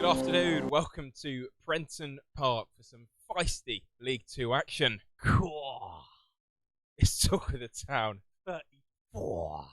Good afternoon, welcome to Prenton Park for some feisty League 2 action. It's talk of the town, 34.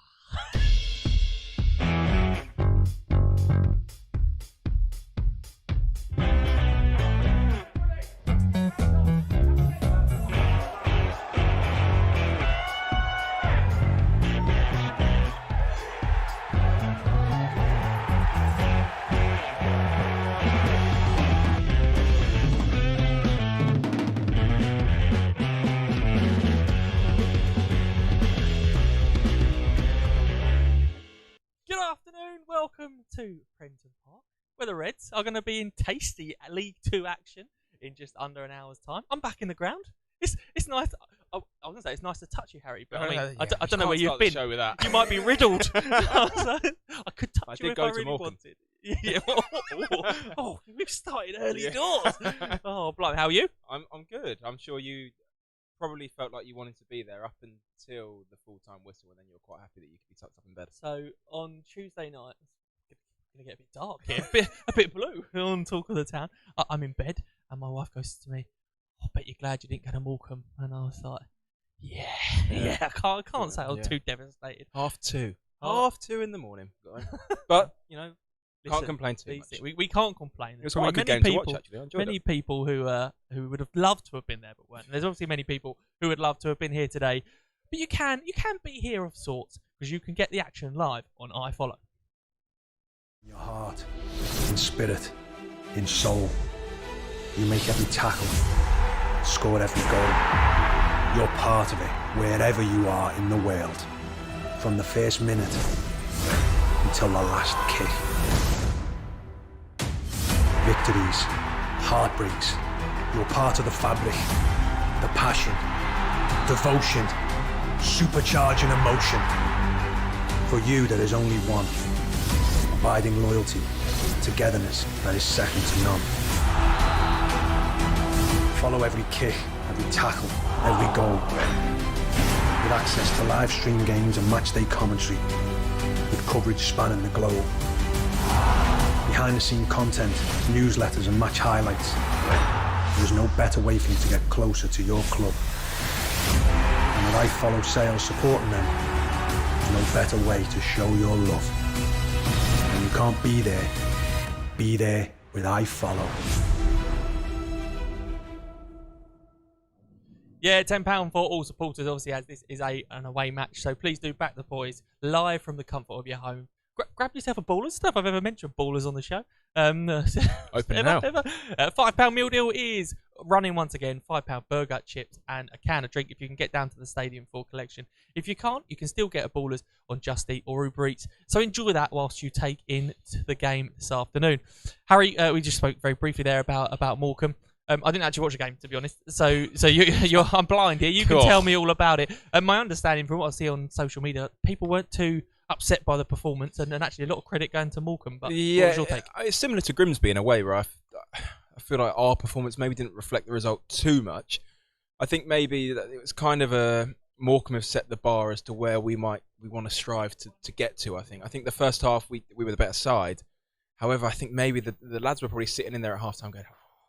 Welcome to Prenton Park, where the Reds are going to be in tasty League 2 action in just under an hour's time. I'm back in the ground. It's nice. I was going to say it's nice to touch you, Harry, but I mean, I don't know where you've been. With that. You might be riddled. I could touch you if I really wanted. Yeah. Oh, we've started early doors. Oh, blimey, how are you? I'm good. I'm sure you probably felt like you wanted to be there up until the full-time whistle, and then you were quite happy that you could be tucked up in bed. So on Tuesday night, it's going to get a bit dark here, a bit blue on Talk of the Town. I'm in bed, and my wife goes to me, I bet you're glad you didn't go to Morecambe. And I was like, yeah. I can't say I was too devastated. Half two in the morning. But, you know, can't complain too much. We can't complain. It was quite a good game to watch, actually. I enjoyed many people who would have loved to have been there but weren't. And there's obviously many people who would love to have been here today. But you can be here of sorts, because you can get the action live on iFollow. In your heart, in spirit, in soul, you make every tackle, score every goal. You're part of it, wherever you are in the world. From the first minute until the last kick. Victories, heartbreaks, you're part of the fabric, the passion, devotion, supercharging emotion. For you, there is only one, abiding loyalty, togetherness that is second to none. Follow every kick, every tackle, every goal. With access to live stream games and matchday commentary, with coverage spanning the globe. Behind the scene content, newsletters and match highlights. There is no better way for you to get closer to your club. And with iFollow sales supporting them, there's no better way to show your love. When you can't be there with iFollow. Yeah, £10 for all supporters, obviously, as this is an away match. So please do back the boys live from the comfort of your home. Grab yourself a Ballers. Stuff I've ever mentioned Ballers on the show. Open now. £5 meal deal is running once again. £5 burger, chips, and a can of drink if you can get down to the stadium for collection. If you can't, you can still get a Ballers on Just Eat or Uber Eats. So enjoy that whilst you take in to the game this afternoon. Harry, we just spoke very briefly there about Morecambe. I didn't actually watch the game, to be honest. So I'm blind here. You can tell me all about it. My understanding from what I see on social media, people weren't too upset by the performance, and actually a lot of credit going to Morecambe. But what was your take? It's similar to Grimsby in a way, where I feel like our performance maybe didn't reflect the result too much. I think maybe that it was kind of a Morecambe have set the bar as to where we want to strive to get to. I think the first half we were the better side. However, I think maybe the lads were probably sitting in there at half time going,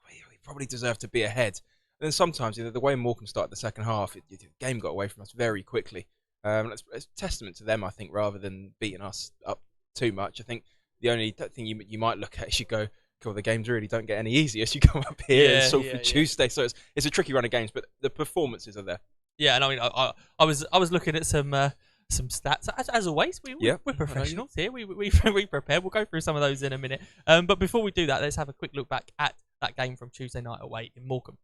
we probably deserve to be ahead. And then sometimes, the way Morecambe started the second half, the game got away from us very quickly. It's a testament to them, I think, rather than beating us up too much. I think the only thing you might look at is you go, the games really don't get any easier as you come up here and Salford Tuesday. So it's a tricky run of games, but the performances are there. Yeah, and I mean, I was looking at some stats. As always, we're professionals here. We prepare. We'll go through some of those in a minute. But before we do that, let's have a quick look back at that game from Tuesday night away in Morecambe.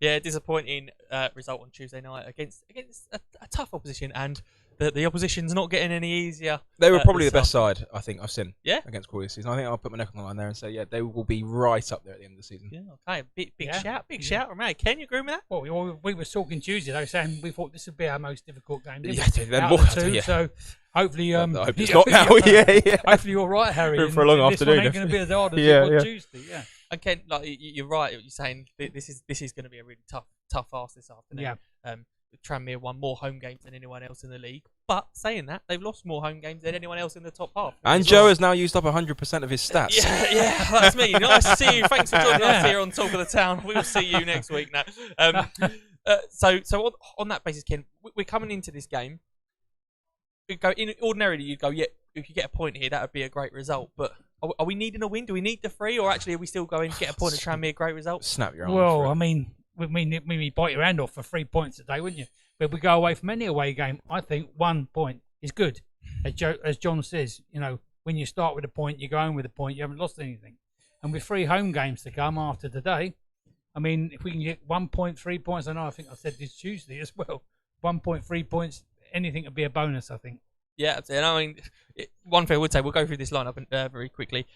Yeah, disappointing result on Tuesday night against a tough opposition, and the opposition's not getting any easier. They were probably this the best afternoon. side I think I've seen. Yeah? Against Crawley this season. I think I'll put my neck on the line there and say they will be right up there at the end of the season. Yeah, okay, big Yeah. shout from me. Ken, you agree with that? Well, we were talking Tuesday, though, saying we thought this would be our most difficult game. Didn't we? Yeah, Out more, of the two, yeah. so hopefully, I hope it's not now. Yeah. Hopefully you're right, Harry. We're in for a long and afternoon. This one ain't going to be as hard as Yeah, it was yeah. Tuesday. Yeah. And Ken, like you're right. You're saying this is going to be a really tough ask this afternoon. Yeah. Tranmere won more home games than anyone else in the league, but saying that, they've lost more home games than anyone else in the top half. And Joe has now used up 100% of his stats. Yeah, that's me. Nice to see you. Thanks for joining us here on Talk of the Town. We'll see you next week now. So on that basis, Ken, we're coming into this game. Ordinarily, you'd go, yeah, if you get a point here, that would be a great result. But are we needing a win? Do we need the 3, or actually are we still going to get a point at Tranmere? Great result. Snap your arm. Well, I mean, we bite your hand off for 3 points today, wouldn't you? But if we go away from any away game, I think 1 point is good. As John says, when you start with a point, you go home with a point. You haven't lost anything. And with 3 home games to come after today, I mean, if we can get 1 point, 3 points, I think I said this Tuesday as well. 1.3 points, anything would be a bonus, I think. Yeah, and I mean, one thing I would say, we'll go through this lineup very quickly.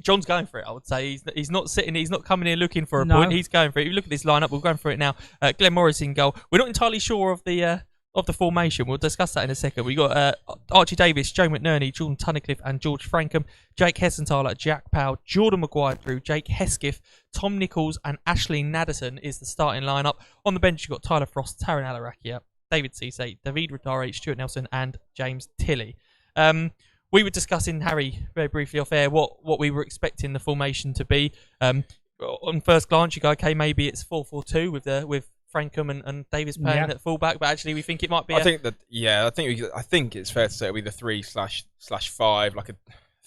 John's going for it, I would say. He's not sitting, he's not coming here looking for a point. He's going for it. If you look at this lineup, we're going for it now. Glenn Morris in goal. We're not entirely sure of the formation. We'll discuss that in a second. We got Archie Davis, Joe McNerney, Jordan Tunnicliffe, and George Francome. Jake Hessenthaler, Jack Powell, Jordan Maguire-Drew, Jake Hesketh, Tom Nichols, and Ashley Naderson is the starting lineup. On the bench, you've got Tyler Frost, Taryn Alarakia, David Cisse, David Radare, Stuart Nelson, and James Tilley. We were discussing, Harry, very briefly off air, what we were expecting the formation to be. On first glance, you go, okay, maybe it's 4-4-2 with Francome and Davis playing at fullback, but actually we think it might be. I think it's fair to say it'll be the 3/5, like a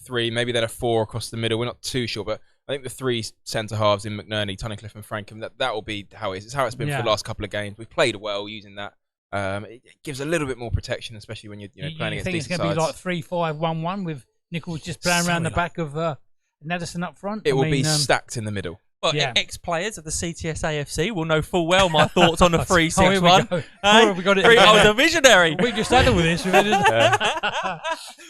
3, maybe then a 4 across the middle. We're not too sure, but I think the 3 centre halves in McNerney, Tunnicliffe, and Francome, that will be how it is. It's how it's been for the last couple of games. We've played well using that. It gives a little bit more protection, especially when you're playing against decent sides. You think it's going to be like 3-5-1-1 with Nichols just playing around the back of Naderson up front? It will be stacked in the middle. Well, ex-players of the CTS AFC will know full well my thoughts on the 3-6-1. We got it. I was a visionary. We just had it with this.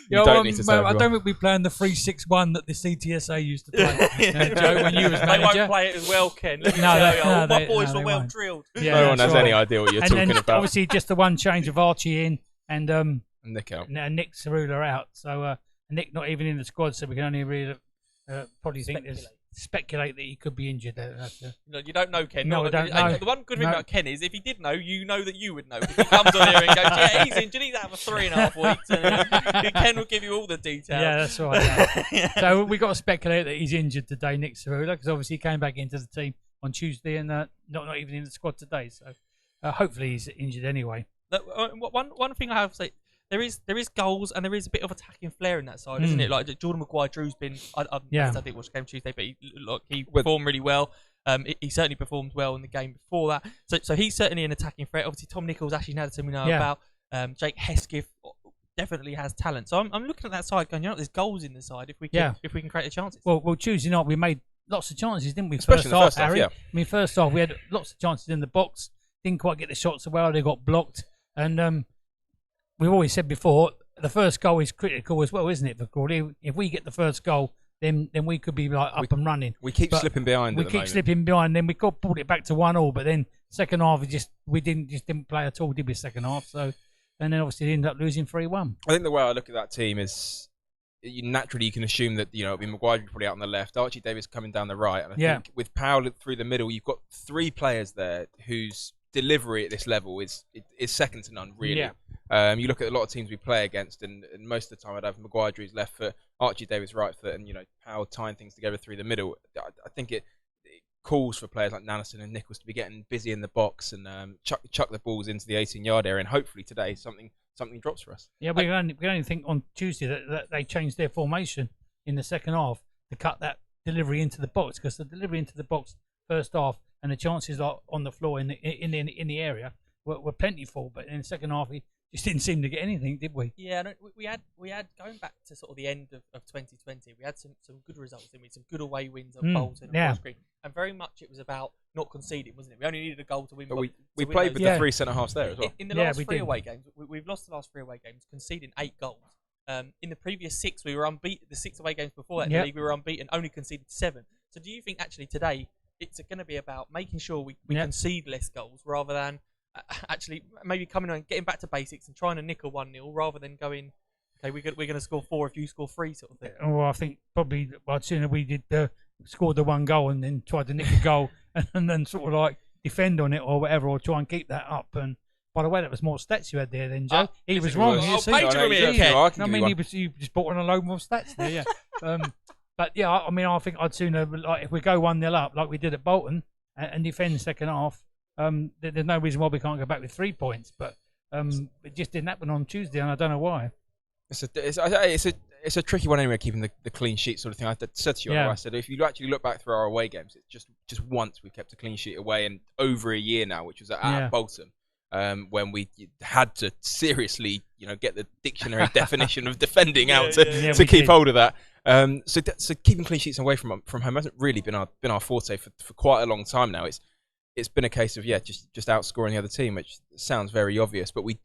You don't need to say I don't think we playing the 3-6-1 that the CTSA used to play. Joe, when you was manager. They won't play it as well, Ken. My boys were well drilled. Yeah, no one has any idea what you're talking about. Obviously, just the one change of Archie in and Nick out. Nick Cerula out. So Nick not even in the squad, so we can only really probably speculate that he could be injured. You don't know, Ken. No, I don't know. The one good thing about Ken is if he did know, you know that you would know. Because he comes on here and goes, yeah, he's injured. He's out for 3.5 weeks. And Ken will give you all the details. Yeah, that's right. So we got to speculate that he's injured today, Nick Cerula, because obviously he came back into the team on Tuesday and not even in the squad today. So hopefully he's injured anyway. One thing I have to say, there is goals and there is a bit of attacking flair in that side, isn't it? Like Jordan Maguire-Drew's been, I didn't watch the game Tuesday, but he performed really well. He certainly performed well in the game before that. So he's certainly an attacking threat. Obviously, Tom Nichols, Ashley Naderson, we know about. Jake Hesketh definitely has talent. So I'm looking at that side going, there's goals in the side if we can create the chances. Well, Tuesday night we made lots of chances, didn't we? Especially first half, Harry. Yeah. I mean, first half we had lots of chances in the box. didn't quite get the shots so well. They got blocked, and we've always said before the first goal is critical as well, isn't it? For Crawley, if we get the first goal, then we could be like up and running. We keep slipping behind. We keep slipping behind. Then we pulled it back to 1-1, but then second half we didn't play at all, did we? Second half, so and then obviously they ended up losing 3-1. I think the way I look at that team is naturally you can assume that it'll be Maguire probably out on the left, Archie Davis coming down the right, and I think with Powell through the middle, you've got 3 players there whose delivery at this level is second to none, really. You look at a lot of teams we play against, and most of the time I'd have Maguire Drew's left foot, Archie Davis right foot, and Powell tying things together through the middle. I think it calls for players like Nannison and Nichols to be getting busy in the box and chuck the balls into the 18-yard area, and hopefully today something drops for us. Yeah, we only think on Tuesday that they changed their formation in the second half to cut that delivery into the box, because the delivery into the box first half and the chances on the floor in the area were plentiful, but in the second half we just didn't seem to get anything, did we? Yeah, no, we had going back to sort of the end of 2020. We had some good results, didn't we? Some good away wins at Bolton and Forest Green, and very much it was about not conceding, wasn't it? We only needed a goal to win. But we played with the 3 centre halves there as well. In the last 3 away games, we've lost the last 3 away games, conceding 8 goals. In the previous 6, we were unbeaten. The 6 away games before that in the league, we were unbeaten, only conceded 7. So do you think actually today it's going to be about making sure we concede less goals rather than actually maybe coming on and getting back to basics and trying to nick a 1-0 rather than going, okay, we're going to score 4 if you score 3 sort of thing? Well, I think probably sooner we did scored the 1 goal and then tried to nick a goal and then sort of like defend on it or whatever, or try and keep that up. And by the way, that was more stats you had there then, Joe. He was wrong. I mean, you just brought on a load more stats there, yeah. But yeah, I mean, I think I'd sooner, like, if we go 1-0 up like we did at Bolton and defend the second half, there's no reason why we can't go back with 3 points. But it just didn't happen on Tuesday, and I don't know why. It's a tricky one anyway, keeping the clean sheet sort of thing. I said to you, I said if you actually look back through our away games, it's just once we've kept a clean sheet away, and over a year now, which was at Bolton. When we had to seriously, get the dictionary definition of defending out to keep hold of that. So keeping clean sheets away from home hasn't really been our forte for quite a long time now. It's been a case of just outscoring the other team, which sounds very obvious, but we're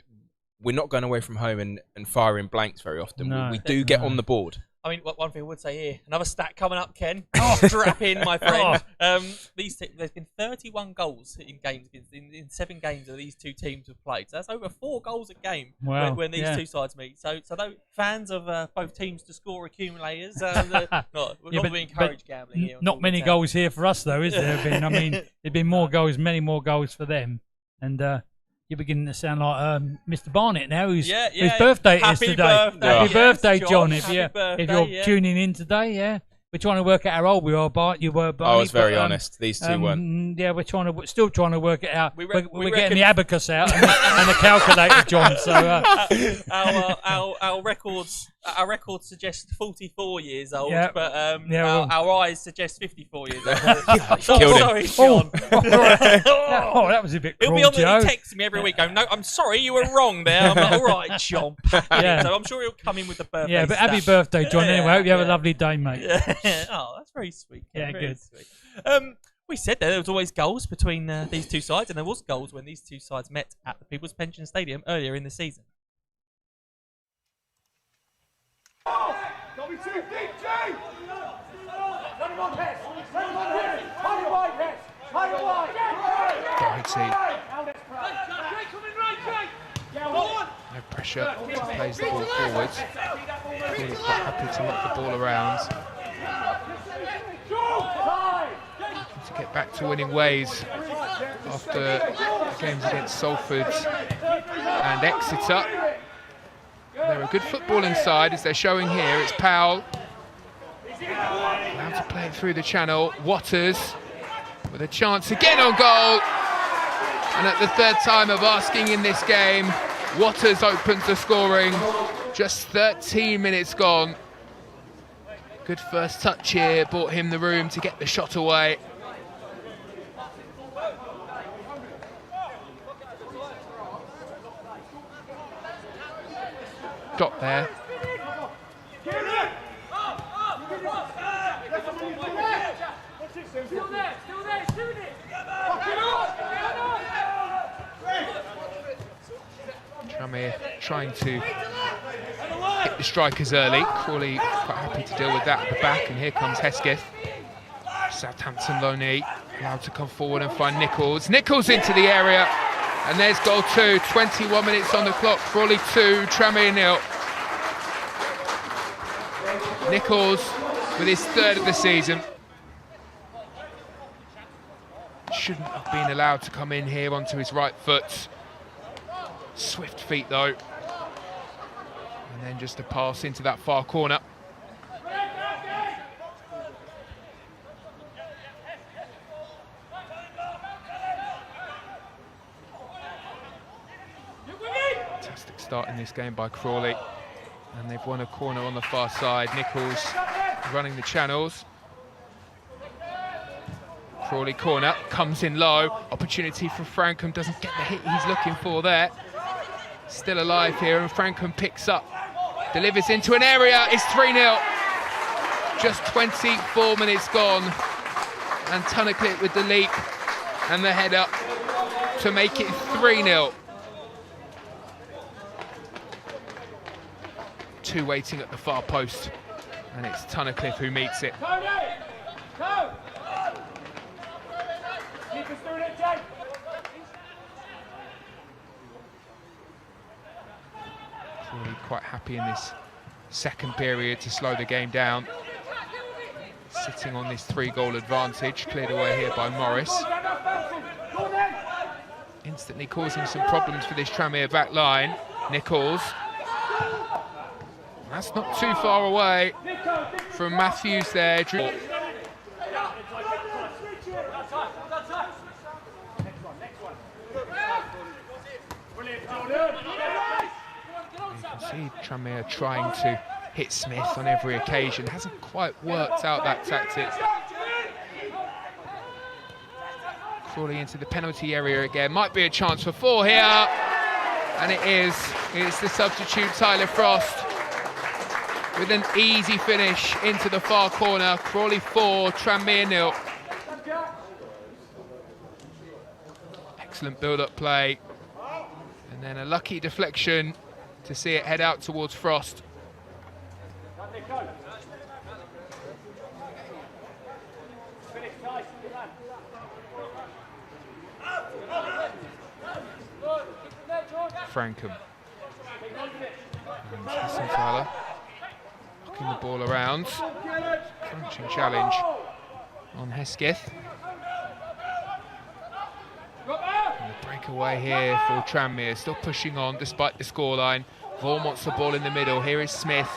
not going away from home and firing blanks very often. No, we do get on the board. I mean, one thing I would say here, another stat coming up, Ken. Strap in, my friend. There's been 31 goals in games in 7 games that these 2 teams have played. So that's over 4 goals a game when these 2 sides meet. So though fans of both teams to score accumulators, we're not really encourage gambling here. Not many goals here for us though, is there? I mean, there've been more goals, many more goals for them, and. You're beginning to sound like Mr. Barnett now, whose birthday it is today. Happy birthday, John! If you're tuning in today, we're trying to work out how old we are, Bart. You were, Barney. I was very honest. These 2 weren't. Yeah, we're still trying to work it out. We're getting the abacus out and the calculator, John. So our records suggest 44 years old, but our eyes suggest 54 years old. Sorry, John. That was a bit cruel, He'll be Joe. texting me every week going, no, I'm sorry, you were wrong there. I'm like, all right, John. So I'm sure he'll come in with the birthday. Yeah, but happy birthday, John. Anyway, hope you have a lovely day, mate. Oh, that's very sweet. Yeah, very good. Sweet. We said there was always goals between these 2 sides, and there was goals when these 2 sides met at the People's Pension Stadium earlier in the season. No pressure, just plays the ball forwards. Really quite happy to knock the ball around. To get back to winning ways after games against Salford and Exeter. They're a good footballing side, as they're showing here. It's Powell. Allowed to play it through the channel. Waters with a chance again on goal. And at the 3rd time of asking in this game, Waters opens the scoring. Just 13 minutes gone. Good first touch here, bought him the room to get the shot away. Got there. Tranmere trying to hit the strikers early. Crawley quite happy to deal with that at the back, and here comes Hesketh. Southampton low knee, allowed to come forward and find Nichols. Nichols into the area, and there's goal 2. 21 minutes on the clock. Crawley 2, Tranmere 0. Nichols with his 3rd of the season. Shouldn't have been allowed to come in here onto his right foot. Swift feet though. And then just a pass into that far corner. Fantastic start in this game by Crawley. And they've won a corner on the far side. Nichols running the channels. Crawley corner, comes in low. Opportunity for Francome, doesn't get the hit he's looking for there. Still alive here, and Francome picks up. Delivers into an area, it's 3-0. Just 24 minutes gone. And Tunnicliffe with the leap and the header to make it 3-0. 2 waiting at the far post, and it's Tunnicliffe who meets it. Crawley quite happy in this second period to slow the game down. Sitting on this 3-goal advantage, cleared away here by Morris. Instantly causing some problems for this Tranmere back line. Nichols. That's not too far away from Matthews there. You can see Tranmere trying to hit Smith on every occasion. Hasn't quite worked out that tactic. Crawley into the penalty area again. Might be a chance for 4 here. And it is. It's the substitute Tyler Frost with an easy finish into the far corner. Crawley 4, Tranmere 0. Excellent build-up play. And then a lucky deflection to see it head out towards Frost. Francome. And Hassan Tyler knocking the ball around. Crunching challenge on Hesketh. And the breakaway here for Tranmere, still pushing on despite the scoreline. Vaughan wants the ball in the middle. Here is Smith.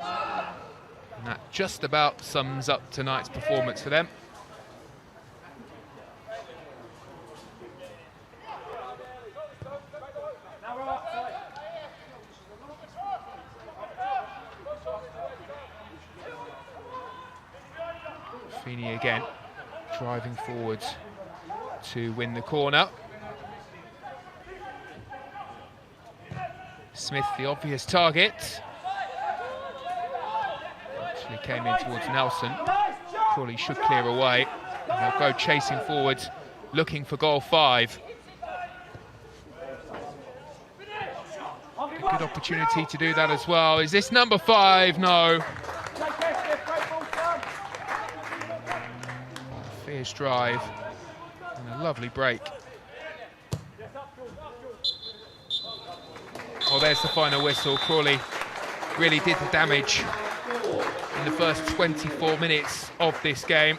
And that just about sums up tonight's performance for them. Feeney again, driving forwards to win the corner. Smith, the obvious target. Actually came in towards Nelson. Crawley should clear away. And they'll go chasing forwards, looking for goal 5. A good opportunity to do that as well. Is this number 5? No. Fierce drive and a lovely break. Oh, there's the final whistle. Crawley really did the damage in the first 24 minutes of this game.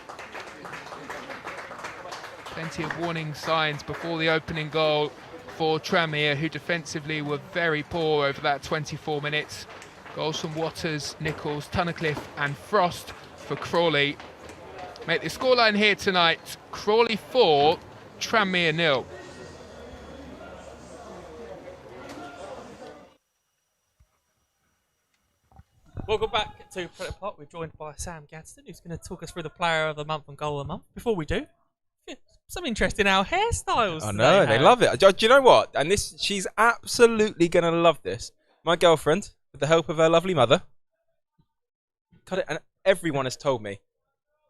Plenty of warning signs before the opening goal for Tranmere, who defensively were very poor over that 24 minutes. Goals from Waters, Nichols, Tunnicliffe and Frost for Crawley. Make the scoreline here tonight, Crawley 4, Tranmere 0. Welcome back to Credit Pot. We're joined by Sam Gadsden, who's going to talk us through the Player of the Month and Goal of the Month. Before we do, some interest in our hairstyles. I know, they love it. Do you know what? And she's absolutely going to love this. My girlfriend, with the help of her lovely mother, cut it, and everyone has told me,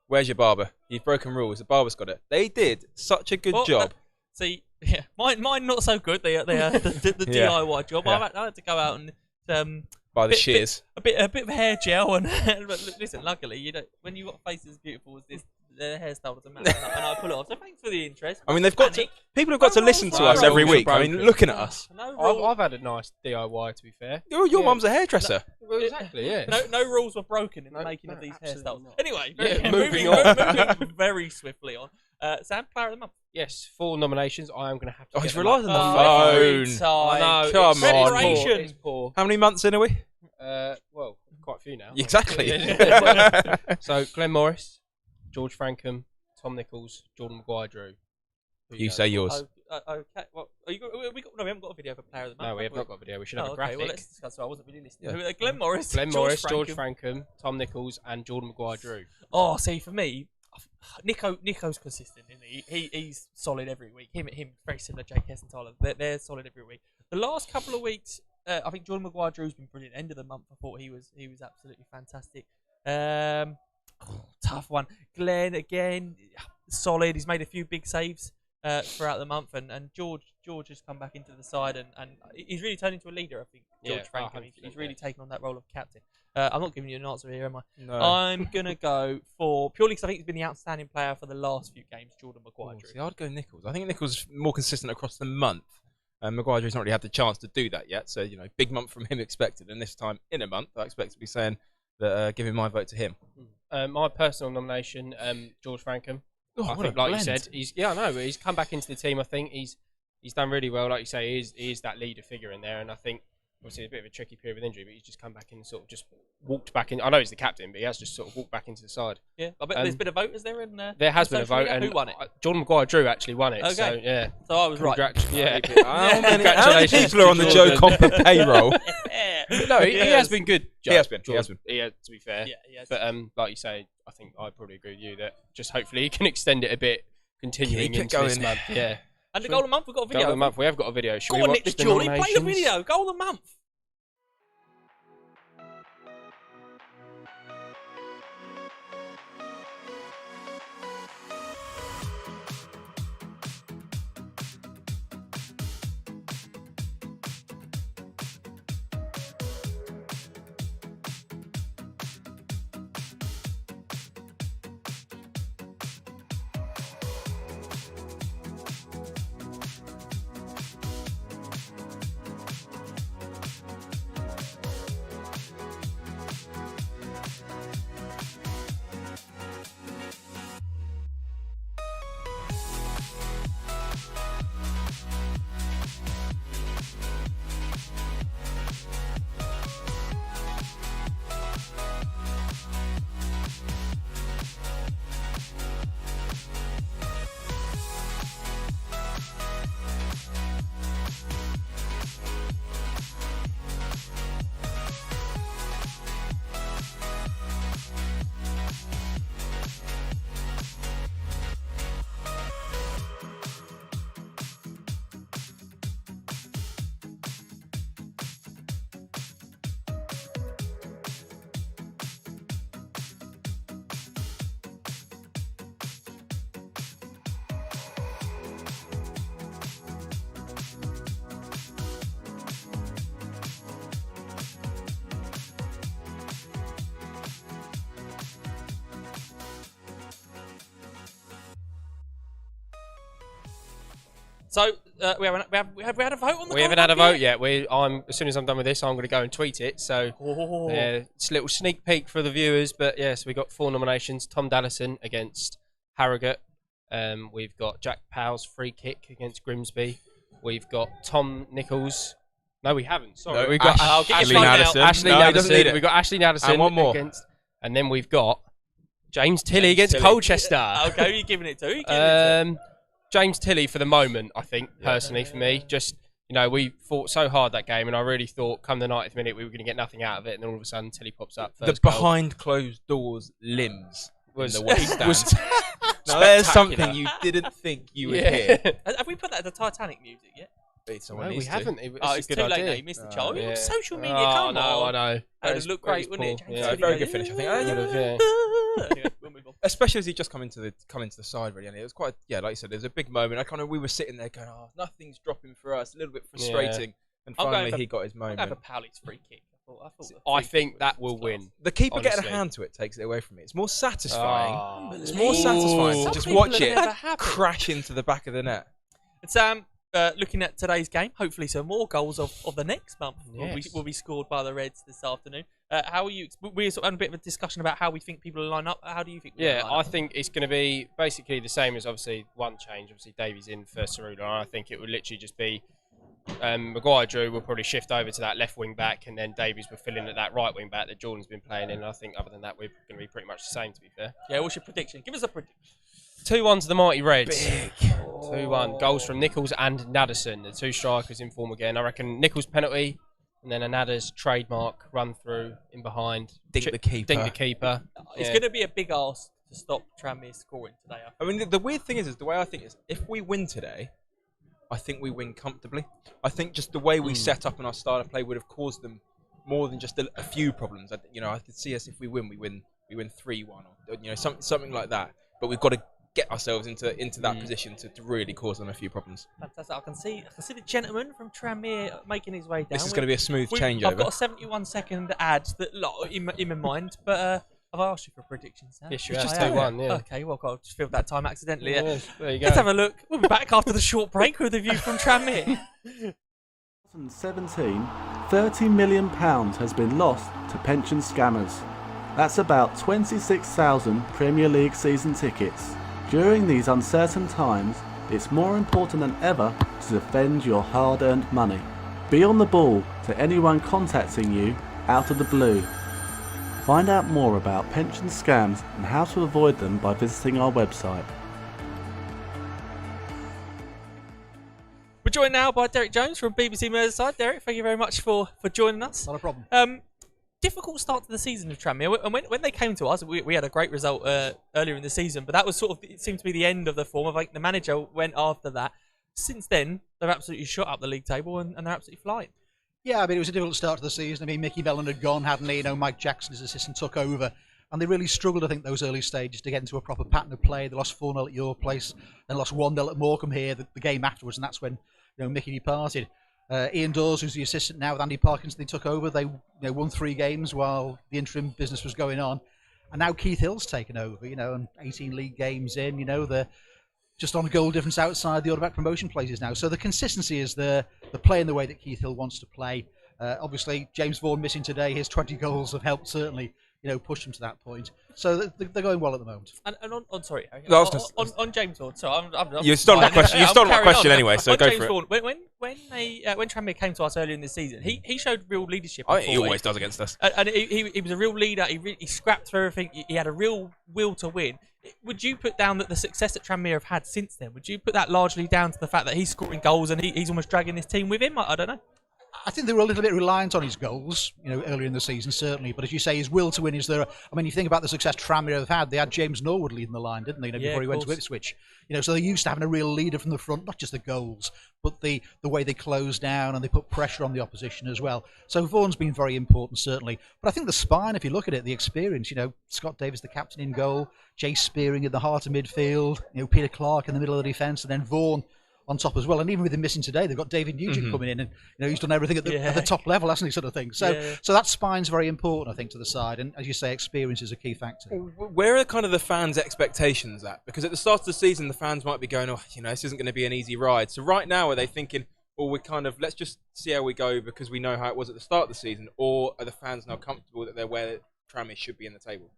where's your barber? You've broken rules. The barber's got it. They did such a good job. See, Yeah, mine not so good. The Yeah. DIY job. Yeah. I had to go out and By the shears. a bit of hair gel and but listen. Luckily, you know when you got faces as beautiful as this, the hairstyle doesn't matter, and I pull it off. So thanks for the interest. I mean, people have got to listen to us rules every are week. I mean, broken. looking at us. I've had a nice DIY, to be fair. Your Yeah. mum's a hairdresser. Well, exactly, yeah. No rules were broken in the No, making no, of these absolutely hairstyles. not. Anyway, Yeah, moving moving very swiftly on. Sam, player of the month. Yes, 4 nominations. I am going to have to. Oh, get he's them relied up. on the every phone. time. I know. Come on. Preparation. It's poor. How many months in are we? Well, quite a few now. Exactly. So, Glenn Morris, George Francome, Tom Nichols, Jordan Maguire-Drew. Who You know? say yours. Okay. Well, we haven't got a video for player of the month. No, we have we? not got a video. We should have a Okay, graphic. well, let's discuss. So I wasn't really listening. Yeah. Glenn Morris, Glenn Morris, George Francome. Francome, Tom Nichols, and Jordan Maguire-Drew. Oh, see, for me, Nico's consistent, isn't he? He's solid every week. Him, very similar. Jake Hess and Tyler. They're solid every week. The last couple of weeks, I think Jordan Maguire-Drew's been brilliant. End of the month, I thought he was absolutely fantastic. Tough one. Glenn again, solid. He's made a few big saves throughout the month, and George has come back into the side, and he's really turned into a leader. I think George Yeah, Francome. 100%, He's really yeah. taken on that role of captain. I'm not giving you an answer here, am I? No. I'm gonna go for purely because I think he's been the outstanding player for the last few games. Jordan Maguire-Drew. See, I'd go Nichols. I think Nichols is more consistent across the month. Maguire-Drew's not really had the chance to do that yet, so big month from him expected. And this time in a month, I expect to be saying that giving my vote to him. My personal nomination, George Francome. Oh, I what think, a like you blend. said, I know, but he's come back into the team. I think he's done really well. Like you say, he is that leader figure in there, and I think obviously a bit of a tricky period with injury, but he's just come back in and sort of just walked back in. I know he's the captain, but he has just sort of walked back into the side. Yeah, I bet there's been a vote, is there? There has been a vote, and who won it? Jordan Maguire-Drew actually won it. Okay. So yeah, So I was right. Yeah. How many Congratulations people are on to the Joe Jordan. Comper payroll? No, he has been good. He has been. George. He has, to be fair. Yeah, yeah. But like you say, I think I probably agree with you that just hopefully he can extend it a bit, continuing Keep it into this going. month. Yeah. And the goal of the month, we've got a Goal video. of the month. We have got a video. Should Go we on, watch Nick the the Geordie, play the nominations? video. Goal of the month. So we haven't had a vote on the We haven't had a vote yet. As soon as I'm done with this, I'm going to go and tweet it. So Oh. it's a little sneak peek for the viewers. But yes, we got 4 nominations. Tom Dallison against Harrogate. We've got Jack Powell's free kick against Grimsby. We've got Tom Nichols. No, we haven't. Sorry, No, we've got I'll get Ashley your phone out. Naddison. Ashley No, he doesn't need Naddison. it. We've got Ashley Naddison And one more. against, and then we've got James Tilley James against Tilley. Colchester. Okay, who are you giving it to? Who are you giving it to? James Tilley for the moment, I think, personally for me. Just, we fought so hard that game, and I really thought come the 90th minute we were going to get nothing out of it, and then all of a sudden Tilley pops up. The First goal behind closed doors limbs was in the West Stand. was Now there's spectacular. something you didn't think you would hear. Have we put that as the Titanic music yet? Someone No, we needs to. haven't. Oh, It's it's a too good late idea. now. You missed the chance. Yeah. Social media, Oh, come no, on. I know. That would look great, wouldn't it? Yeah, very good finish, I think. Anyway, we'll move on. Especially as he just come into the side, really. And it was quite, like you said, it was a big moment. We were sitting there going, oh, nothing's dropping for us. A little bit frustrating. And I'm going finally, for- he got his I'm moment. going for Powley's free kick. I thought I think that will win. The keeper getting a honestly. hand to it takes it away from me. It's more satisfying. Oh. It's more satisfying to Some just people watch are it never happy. crash into the back of the net. And Sam, looking at today's game, hopefully some more goals of the next month will be scored by the Reds this afternoon. How are you? We're sort of having a bit of a discussion about how we think people will line up. How do you think? I think it's going to be basically the same as obviously one change. Obviously, Davies in for Cerullo, and I think it would literally just be Maguire Drew will probably shift over to that left wing back, and then Davies will fill in at that right wing back that Jordan's been playing in. And I think other than that, we're going to be pretty much the same, to be fair. Yeah, what's your prediction? Give us a prediction. 2-1 to the Mighty Reds. Big. 2-1. Goals from Nichols and Naderson, the two strikers in form again. I reckon Nichols penalty, and then a Nadders trademark run through in behind. Dink the keeper. Dink the keeper. It's going to be a big ask to stop Tranmere scoring today. I mean, the weird thing is the way I think is, if we win today, I think we win comfortably. I think just the way we set up and our style of play would have caused them more than just a few problems. I could see us, if we win 3-1 or something like that. But we've got to get ourselves into that position to really cause them a few problems. Fantastic. I can see the gentleman from Tranmere making his way down. This is going to be a smooth changeover. I've got a 71-second ad that in my mind, but I've asked you for predictions now. Yes, you It's have. just 2-1, yeah. Okay, well, I just filled that time accidentally. Yeah, there you go. Let's have a look. We'll be back after the short break with a view from Tranmere. 2017, £30 million has been lost to pension scammers. That's about 26,000 Premier League season tickets. During these uncertain times, it's more important than ever to defend your hard-earned money. Be on the ball to anyone contacting you out of the blue. Find out more about pension scams and how to avoid them by visiting our website. We're joined now by Derek Jones from BBC Merseyside. Derek, thank you very much for joining us. Not a problem. Difficult start to the season of Tranmere. And when they came to us, we had a great result earlier in the season, but that was it seemed to be the end of the form. I think the manager went after that. Since then, they've absolutely shot up the league table and they're absolutely flying. Yeah, I mean, it was a difficult start to the season. I mean, Mickey Mellon had gone, hadn't he? Mike Jackson, his assistant, took over. And they really struggled, I think, those early stages to get into a proper pattern of play. They lost 4-0 at your place, then lost 1-0 at Morecambe here, the game afterwards, and that's when Mickey departed. Ian Dawes, who's the assistant now with Andy Parkinson, they took over. They won 3 games while the interim business was going on. And now Keith Hill's taken over, and 18 league games in, they're just on a goal difference outside the automatic promotion places now. So the consistency is there. They're playing the way that Keith Hill wants to play. Obviously, James Vaughan missing today, his 20 goals have helped certainly, push them to that point. So they're going well at the moment. And on sorry, No, on James Vaughan. So I'm You stole my question. You stole my question anyway, so on go James for it. Vaughan, when Tranmere came to us earlier in the season, he showed real leadership. I think he always does against us. And he was a real leader. He scrapped through everything. He had a real will to win. Would you put down that the success that Tranmere have had since then? Would you put that largely down to the fact that he's scoring goals and he's almost dragging this team with him? I don't know. I think they were a little bit reliant on his goals, earlier in the season, certainly. But as you say, his will to win is there. I mean, you think about the success Tranmere have had. They had James Norwood leading the line, didn't they? Before he went to Ipswich. So they're used to having a real leader from the front, not just the goals, but the way they close down and they put pressure on the opposition as well. So Vaughan's been very important, certainly. But I think the spine, if you look at it, the experience, Scott Davis, the captain in goal, Jay Spearing in the heart of midfield, Peter Clark in the middle of the defence, and then Vaughan on top as well. And even with him missing today, they've got David Nugent coming in, and he's done everything at the top level, hasn't he, sort of thing. So so that spine's very important, I think, to the side. And as you say, experience is a key factor. Where are kind of the fans' expectations at? Because at the start of the season, the fans might be going, this isn't going to be an easy ride. So right now, are they thinking, let's just see how we go because we know how it was at the start of the season? Or are the fans now comfortable that they're where Tranmere should be in the table?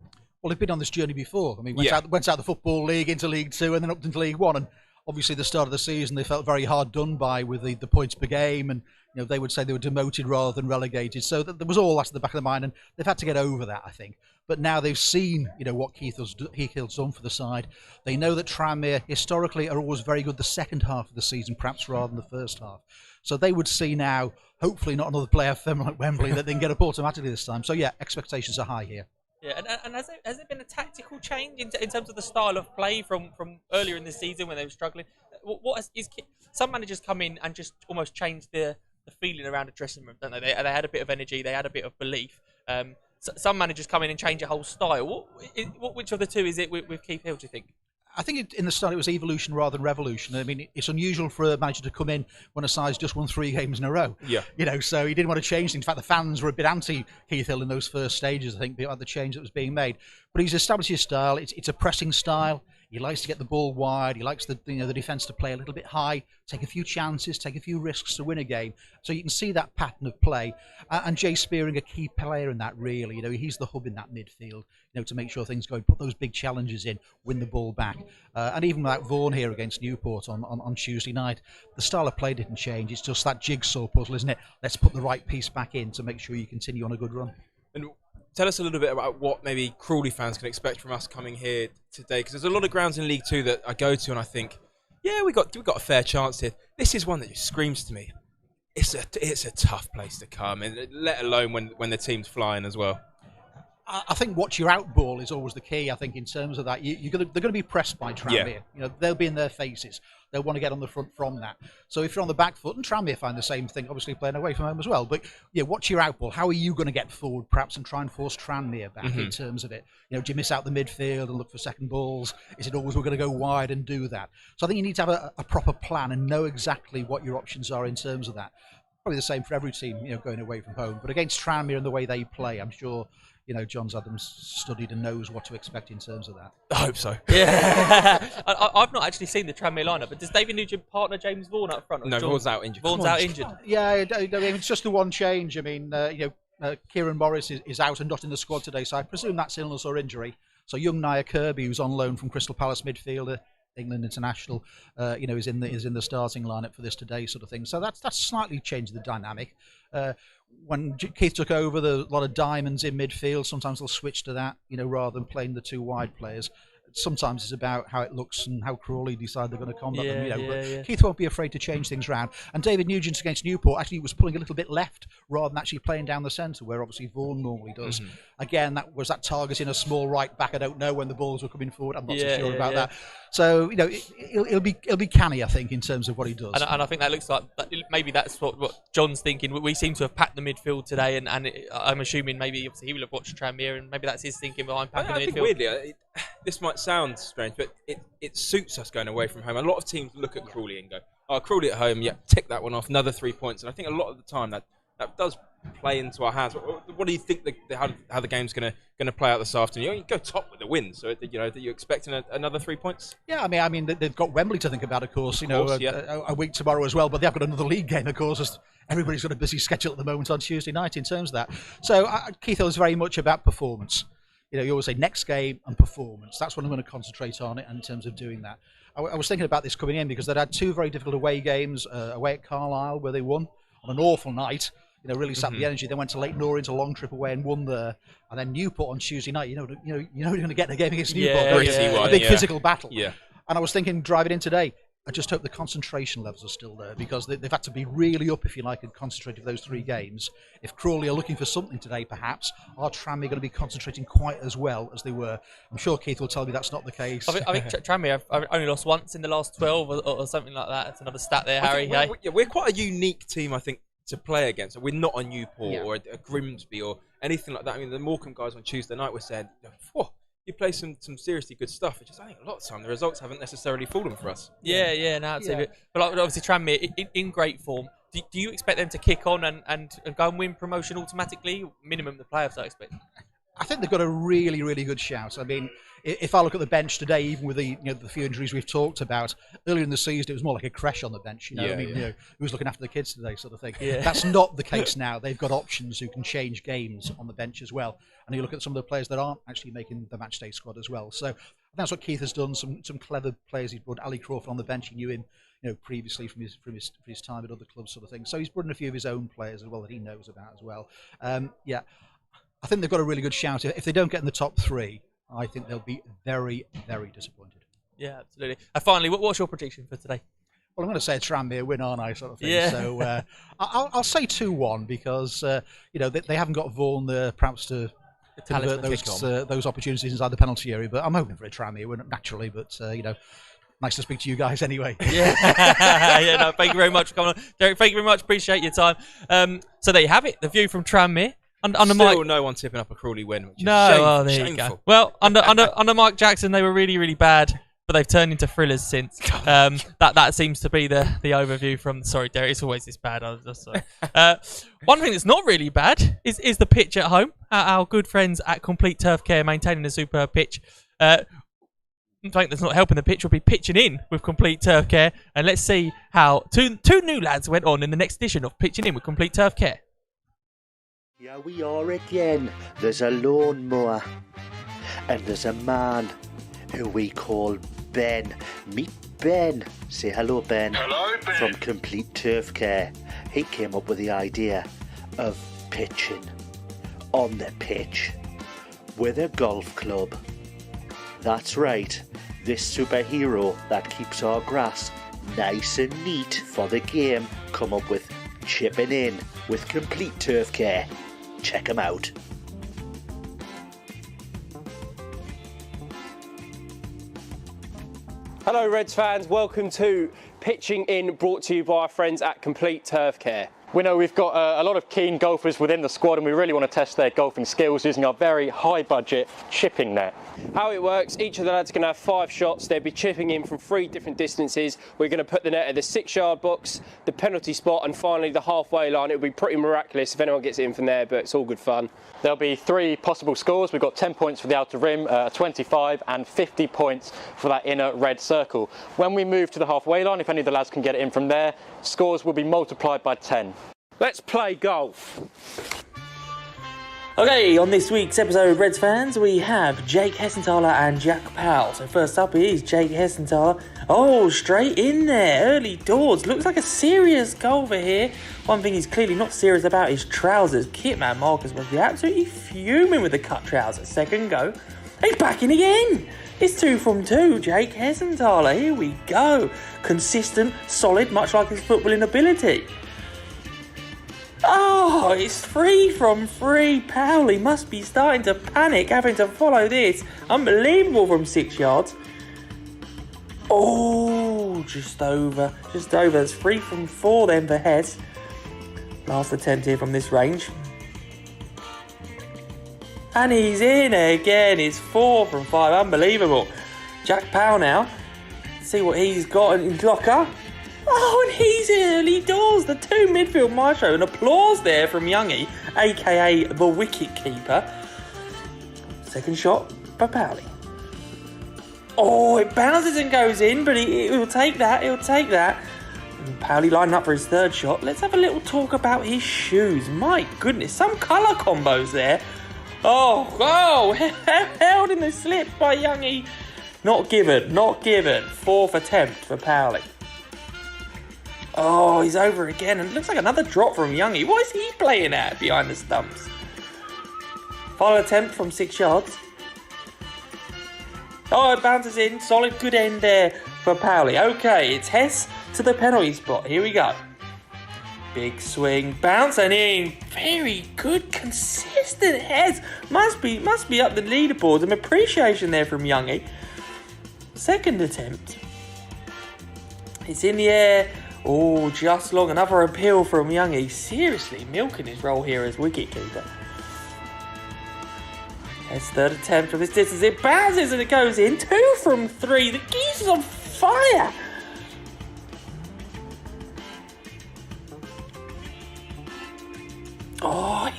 Well, they've been on this journey before. I mean, went out the Football League into League 2 and then up into League 1. And obviously, the start of the season, they felt very hard done by with the points per game, and they would say they were demoted rather than relegated. So there was all that at the back of the mind, and they've had to get over that, I think. But now they've seen, what Keith Hill's done for the side. They know that Tranmere historically are always very good the second half of the season, perhaps rather than the first half. So they would see now, hopefully not another player at Wembley that they can get up automatically this time. So yeah, expectations are high here. Yeah, and has there been a tactical change in terms of the style of play from earlier in the season when they were struggling? some managers come in and just almost change the feeling around the dressing room, don't they? They had a bit of energy, they had a bit of belief. Some managers come in and change a whole style. Which of the two is it with Keith Hill, do you think? I think in the start it was evolution rather than revolution. I mean, it's unusual for a manager to come in when a side's just won 3 games in a row. Yeah. So he didn't want to change things. In fact, the fans were a bit anti Keith Hill in those first stages, I think, about the change that was being made. But he's established his style. It's a pressing style. He likes to get the ball wide. He likes the defence to play a little bit high, take a few chances, take a few risks to win a game. So you can see that pattern of play. And Jay Spearing, a key player in that, really. He's the hub in that midfield, to make sure things go, put those big challenges in, win the ball back. And even without Vaughan here against Newport on Tuesday night, the style of play didn't change. It's just that jigsaw puzzle, isn't it? Let's put the right piece back in to make sure you continue on a good run. And tell us a little bit about what maybe Crawley fans can expect from us coming here today, because there's a lot of grounds in League Two that I go to and I think, yeah, we got a fair chance here. This is one that just screams to me. It's a tough place to come, and let alone when the team's flying as well. I think watch your out ball is always the key. I think in terms of that, they're going to be pressed by Tranmere. They'll be in their faces. They'll want to get on the front from that. So if you're on the back foot, and Tranmere find the same thing, obviously playing away from home as well. But watch your out ball. How are you going to get forward, perhaps, and try and force Tranmere back in terms of it? Do you miss out the midfield and look for second balls? Is it always we're going to go wide and do that? So I think you need to have a proper plan and know exactly what your options are in terms of that. Probably the same for every team, going away from home. But against Tranmere and the way they play, I'm sure. John Adams studied and knows what to expect in terms of that. I hope so. Yeah. I've not actually seen the Tranmere lineup, but does David Nugent partner James Vaughan up front? No, Vaughan's out injured. Vaughan's out injured. Yeah, it's just the one change. I mean, Kieran Morris is out and not in the squad today, so I presume that's illness or injury. So young Nia Kirby, who's on loan from Crystal Palace midfielder, England international, is in the starting lineup for this today, sort of thing. So that's slightly changed the dynamic. When Keith took over, there were a lot of diamonds in midfield. Sometimes they'll switch to that, rather than playing the 2 wide players. Sometimes it's about how it looks and how Crawley decide they're going to combat them. But Keith won't be afraid to change things around. And David Nugent against Newport actually was pulling a little bit left rather than actually playing down the centre, where obviously Vaughan normally does. Again, that was targeting a small right back. I don't know when the balls were coming forward. I'm not so sure about that. So it'll be canny, I think, in terms of what he does. And I think that looks like maybe that's what John's thinking. We seem to have packed the midfield today, and I'm assuming maybe obviously he will have watched Tranmere, and maybe that's his thinking behind packing the midfield. I think weirdly, this might sound strange, but it suits us going away from home. A lot of teams look at Crawley and go, "Oh, Crawley at home, yeah, tick that one off, another 3 points." And I think a lot of the time that does play into our hands. What do you think how the game's going to play out this afternoon? You go top with the win, so are you expecting another 3 points? Yeah, I mean they've got Wembley to think about, of course. A week tomorrow as well, but they've got another league game, of course. Everybody's got a busy schedule at the moment on Tuesday night in terms of that. So Keith Hill is very much about performance. You always say next game and performance. That's what I'm going to concentrate on in terms of doing that. I was thinking about this coming in because they'd had 2 very difficult away games, away at Carlisle where they won on an awful night. Really sapped the energy. They went to Lake Norins, a long trip away, and won there. And then Newport on Tuesday night. You're going to get in a game against Newport. A big physical battle. Yeah. And I was thinking, driving in today, I just hope the concentration levels are still there, because they've had to be really up, if you like, and concentrated for those 3 games. If Crawley are looking for something today, perhaps, are Tranmere going to be concentrating quite as well as they were? I'm sure Keith will tell me that's not the case. I think Tranmere have only lost once in the last 12 or something like that. That's another stat there, Harry. We're quite a unique team, I think, to play against. We're not a Newport or a Grimsby or anything like that. I mean, the Morecambe guys on Tuesday night were saying, you play some seriously good stuff. It's just, I think a lot of the time the results haven't necessarily fallen for us. But obviously Tranmere in great form. Do you expect them to kick on and go and win promotion automatically? Minimum the playoffs, I expect. I think they've got a really, really good shout. I mean, if I look at the bench today, even with the few injuries we've talked about earlier in the season, it was more like a creche on the bench. Who was looking after the kids today, sort of thing. Yeah. That's not the case now. They've got options who can change games on the bench as well. And you look at some of the players that aren't actually making the matchday squad as well. So that's what Keith has done. Some clever players. He's brought Ali Crawford on the bench. He knew him, previously from his time at other clubs, sort of thing. So he's brought in a few of his own players as well that he knows about as well. I think they've got a really good shout. If they don't get in the top 3, I think they'll be very, very disappointed. Yeah, absolutely. Finally, what's your prediction for today? Well, I'm going to say a Tranmere win, aren't I, sort of thing. Yeah. So I'll say 2-1 because they haven't got Vaughan there, perhaps to convert those opportunities inside the penalty area. But I'm hoping for a Tranmere win naturally. But Nice to speak to you guys anyway. Yeah, no, thank you very much for coming on. Derek, thank you very much. Appreciate your time. So there you have it. The view from Tranmere. Under Still Mike... no one tipping up a Crawley win, which is there shameful. you go. Well, under Mike Jackson, they were really, really bad, but they've turned into thrillers since. That seems to be the overview from... Sorry, Derek, it's always this bad. I was just sorry. One thing that's not really bad is the pitch at home. Our good friends at Complete Turf Care maintaining a superb pitch. Something that's not helping the pitch will be pitching in with Complete Turf Care. And let's see how two new lads went on in the next edition of Pitching In with Complete Turf Care. Here we are again. There's a lawnmower. And there's a man who we call Ben. Meet Ben. Say hello, Ben. Hello, Ben. From Complete Turf Care. He came up with the idea of pitching on the pitch with a golf club. That's right, this superhero that keeps our grass nice and neat for the game come up with chipping in with Complete Turf Care. Check him out. Hello Reds fans, welcome to Pitching In, brought to you by our friends at Complete Turf Care. We know we've got a lot of keen golfers within the squad and we really want to test their golfing skills using our very high budget chipping net. How it works, each of the lads are going to have 5 shots. They'll be chipping in from 3 different distances. We're going to put the net at the 6-yard box, the penalty spot and finally the halfway line. It'll be pretty miraculous if anyone gets it in from there, but it's all good fun. There'll be 3 possible scores. We've got 10 points for the outer rim, 25 and 50 points for that inner red circle. When we move to the halfway line, if any of the lads can get it in from there, scores will be multiplied by 10. Let's play golf. Okay, on this week's episode of Reds Fans, we have Jake Hessenthaler and Jack Powell. So first up is Jake Hessenthaler. Oh, straight in there, early doors. Looks like a serious golfer here. One thing he's clearly not serious about is trousers. Kitman Marcus must be absolutely fuming with the cut trousers. Second go. He's back in again. It's 2 from 2, Jake Hessenthaler. Here we go. Consistent, solid, much like his footballing ability. Oh, it's 3 from 3. Powell, he must be starting to panic having to follow this. Unbelievable from 6 yards. Oh, just over. It's 3 from 4 then for Hess. Last attempt here from this range. And he's in again. It's 4 from 5. Unbelievable. Jack Powell now. See what he's got in his locker. Oh, and he's in early doors. The 2 midfield maestro. An applause there from Youngie, a.k.a. the wicket keeper. Second shot for Powley. Oh, it bounces and goes in, but he'll take that. And Powley lining up for his 3rd shot. Let's have a little talk about his shoes. My goodness, some colour combos there. Oh, held in the slip by Youngie. Not given. 4th attempt for Powley. Oh, he's over again, and it looks like another drop from Youngie. What is he playing at behind the stumps? Final attempt from 6 yards. Oh, it bounces in. Solid, good end there for Powley. Okay, it's Hess to the penalty spot. Here we go. Big swing, bouncing in. Very good, consistent Hess. Must be up the leaderboard. Some appreciation there from Youngie. Second attempt. It's in the air. Oh, just long. Another appeal from Youngie. Seriously milking his role here as wicketkeeper. His 3rd attempt from this distance. It bounces and it goes in. 2 from 3. The geese is on fire. Oh,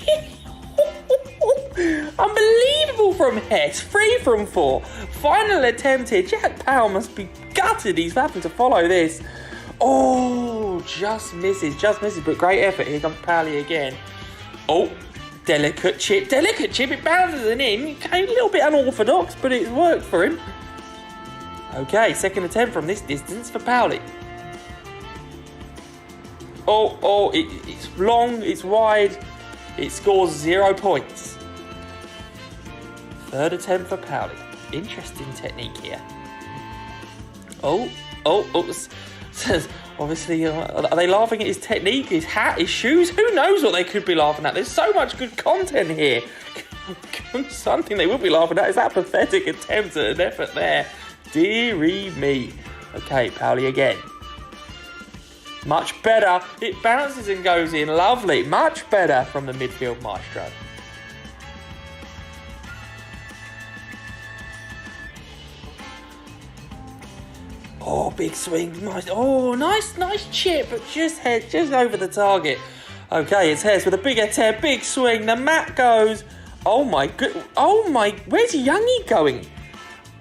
unbelievable from Hess. 3 from 4. Final attempt here. Jack Powell must be gutted. He's having to follow this. Oh, just misses, but great effort. Here comes Powley again. Oh, delicate chip. It bounces and in. A little bit unorthodox, but it's worked for him. Okay, second attempt from this distance for Powley. It's long, it's wide. It scores 0 points. Third attempt for Powley. Interesting technique here. Obviously, are they laughing at his technique, his hat, his shoes? Who knows what they could be laughing at? There's so much good content here. Something they would be laughing at is that pathetic attempt at an effort there. Dearie me. Okay, Powley again. Much better. It bounces and goes in. Lovely. Much better from the midfield maestro. Oh, big swing. Nice. Oh, nice chip, but just over the target. Okay, it's Hess with a big attempt, big swing. The mat goes. Oh my good. Oh my. Where's Youngie going?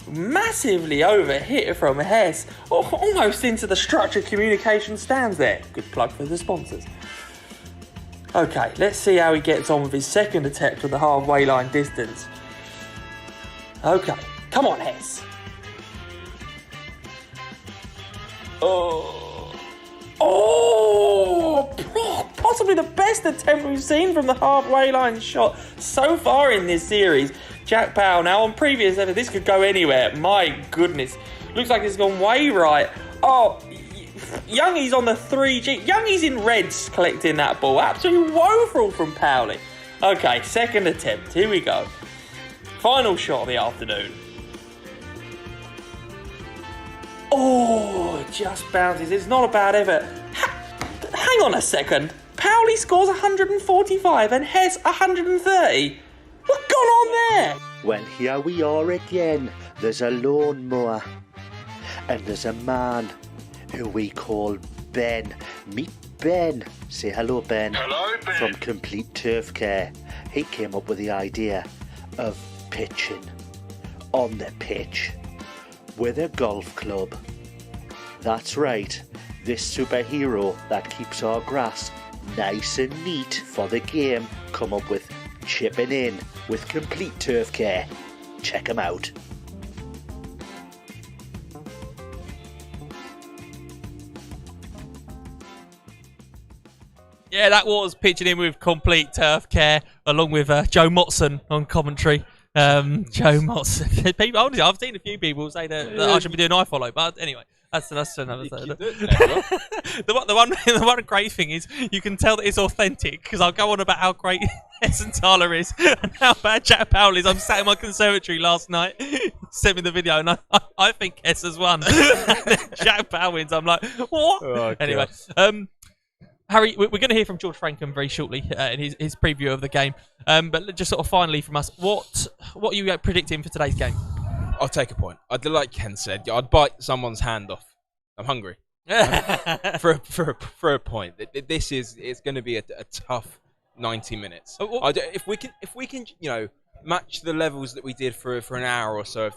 Massively overhit from Hess. Oh, almost into the structured communication stands there. Good plug for the sponsors. Okay, let's see how he gets on with his second attempt at the halfway line distance. Okay, come on, Hess. Possibly the best attempt we've seen from the halfway line shot so far in this series. Jack Powell, now on previous effort, this could go anywhere. My goodness. Looks like it's gone way right. Oh, Youngie's on the 3G. Youngie's in reds collecting that ball. Absolutely woeful from Powley. Okay, second attempt. Here we go. Final shot of the afternoon. Oh, it just bounces. It's not a bad effort. Hang on a second. Powley scores 145 and Hess 130. What's gone on there? Well, here we are again. There's a lawnmower. And there's a man who we call Ben. Meet Ben. Say hello, Ben. Hello, Ben. From Complete Turf Care. He came up with the idea of pitching on the pitch with a golf club. That's right, this superhero that keeps our grass nice and neat for the game come up with chipping in with Complete Turf Care. Check him out. Yeah, that was pitching in with Complete Turf Care, along with Joe Motson on commentary. Joe Motson. People, honestly, I've seen a few people say that I should be doing iFollow, but anyway, that's another thing. The one great thing is you can tell that it's authentic because I'll go on about how great Hess and Tyler is and how bad Jack Powell is. I'm sat in my conservatory last night, sent me the video, and I think Hess has won. Jack Powell wins. I'm like, what? Oh, anyway, Harry, we're going to hear from George Francome very shortly in his preview of the game. But just sort of finally from us, what are you predicting for today's game? I'll take a point. Like Ken said, I'd bite someone's hand off. I'm hungry for a point. It's going to be a tough 90 minutes. If we can, match the levels that we did for an hour or so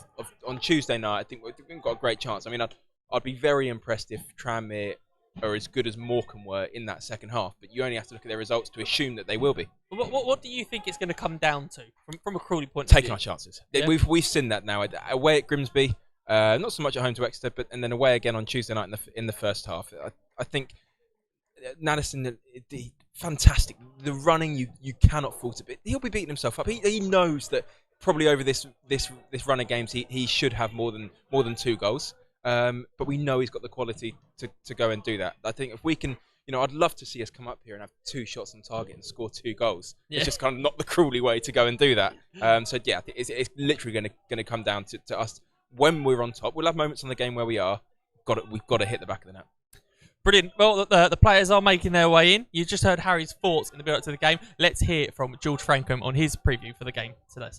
on Tuesday night, I think we've got a great chance. I mean, I'd be very impressed if Tranmere are as good as Morecambe were in that second half, but you only have to look at their results to assume that they will be. What do you think it's going to come down to from a Crawley point of view? Taking our chances. Yeah. We've seen that now. Away at Grimsby, not so much at home to Exeter, and then away again on Tuesday night in the first half. I think Naddison, fantastic. The running, you cannot fault it. He'll be beating himself up. He knows that probably over this run of games he should have more than 2 goals. But we know he's got the quality to go and do that. I think if we can, I'd love to see us come up here and have 2 shots on target and score 2 goals. Yeah. It's just kind of not the Crawley way to go and do that. So yeah, I think it's literally going to come down to us when we're on top. We'll have moments on the game where we've got to hit the back of the net. Brilliant. Well, the players are making their way in. You just heard Harry's thoughts in the build-up to the game. Let's hear from George Francome on his preview for the game today.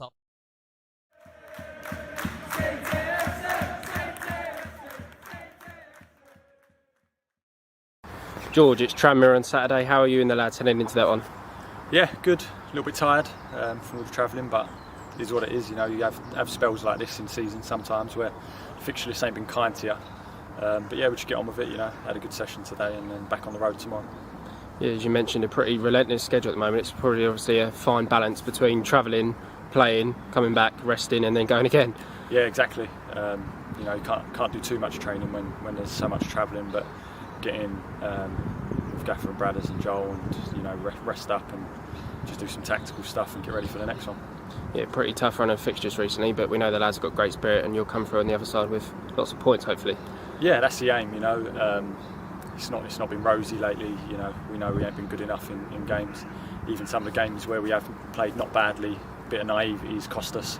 George, it's Tranmere on Saturday. How are you and the lads heading into that one? Yeah, good. A little bit tired from all the travelling, but it is what it is. You have spells like this in season sometimes where the fixture list ain't been kind to you. But yeah, we just get on with it. Had a good session today and then back on the road tomorrow. Yeah, as you mentioned, a pretty relentless schedule at the moment. It's probably obviously a fine balance between travelling, playing, coming back, resting, and then going again. Yeah, exactly. You can't do too much training when there's so much travelling, but get in with Gaffer and Bradders and Joel and rest up and just do some tactical stuff and get ready for the next one. Yeah, pretty tough run of fixtures recently, but we know the lads have got great spirit and you'll come through on the other side with lots of points hopefully. Yeah, that's the aim. It's not been rosy lately. We know we ain't been good enough in games. Even some of the games where we have played not badly, a bit of naivety's cost us.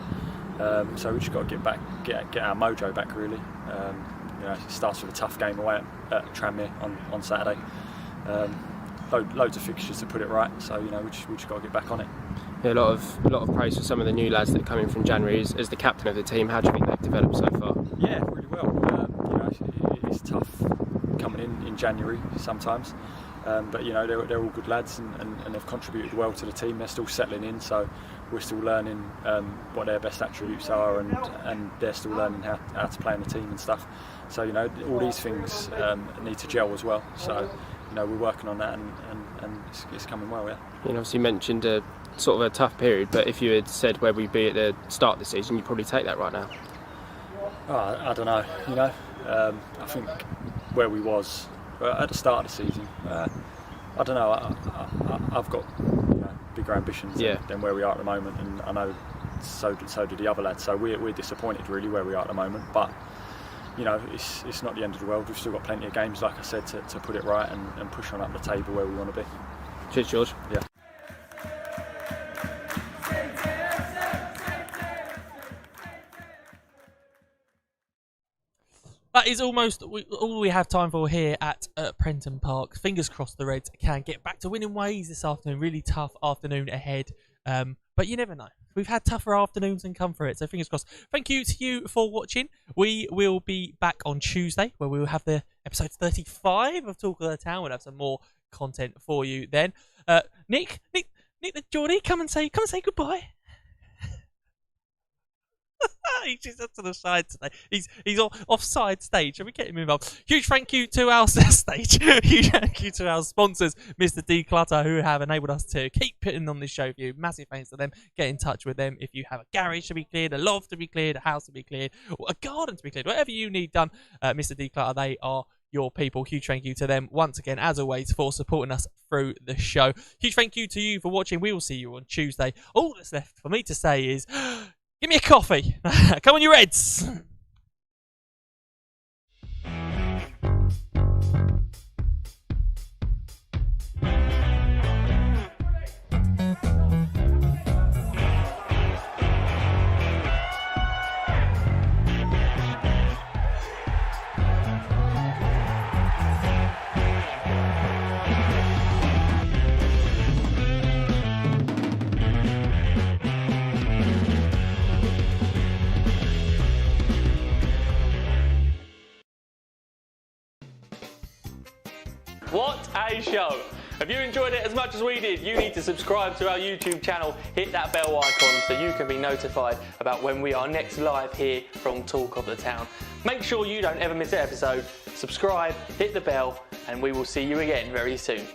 So we just got to get our mojo back really. it starts with a tough game away at Tranmere on Saturday. Loads of fixtures to put it right, so we just got to get back on it. Yeah, a lot of praise for some of the new lads that come in from January. As the captain of the team, how do you think they've developed so far? Yeah, really well. It's tough coming in January sometimes, but they're all good lads and they've contributed well to the team. They're still settling in, so we're still learning what their best attributes are, and they're still learning how to play in the team and stuff. So all these things need to gel as well. So we're working on that, and it's coming well. Yeah. Obviously you mentioned a sort of a tough period, but if you had said where we'd be at the start of the season, you'd probably take that right now. I don't know. I think where we was at the start of the season, I don't know. I've got bigger ambitions than where we are at the moment, and I know so do the other lads. So we're disappointed really where we are at the moment, but it's not the end of the world. We've still got plenty of games, like I said, to put it right and push on up the table where we want to be. Cheers, George. Yeah. That is almost all we have time for here at Prenton Park. Fingers crossed the Reds can get back to winning ways this afternoon. Really tough afternoon ahead. But you never know. We've had tougher afternoons and come for it. So fingers crossed. Thank you to you for watching. We will be back on Tuesday where we will have the episode 35 of Talk of the Town. We'll have some more content for you then. Nick the Geordie, come and say goodbye. He's just up to the side today. He's offside stage. Shall we get him involved? Huge thank you to our stage. Huge thank you to our sponsors, Mr. Declutter, who have enabled us to keep putting on this show for you. Massive thanks to them. Get in touch with them if you have a garage to be cleared, a loft to be cleared, a house to be cleared, or a garden to be cleared. Whatever you need done, Mr. Declutter, they are your people. Huge thank you to them once again, as always, for supporting us through the show. Huge thank you to you for watching. We will see you on Tuesday. All that's left for me to say is, give me a coffee. Come on, you Reds. What a show! If you enjoyed it as much as we did, you need to subscribe to our YouTube channel, hit that bell icon so you can be notified about when we are next live here from Talk of the Town. Make sure you don't ever miss an episode, subscribe, hit the bell, and we will see you again very soon.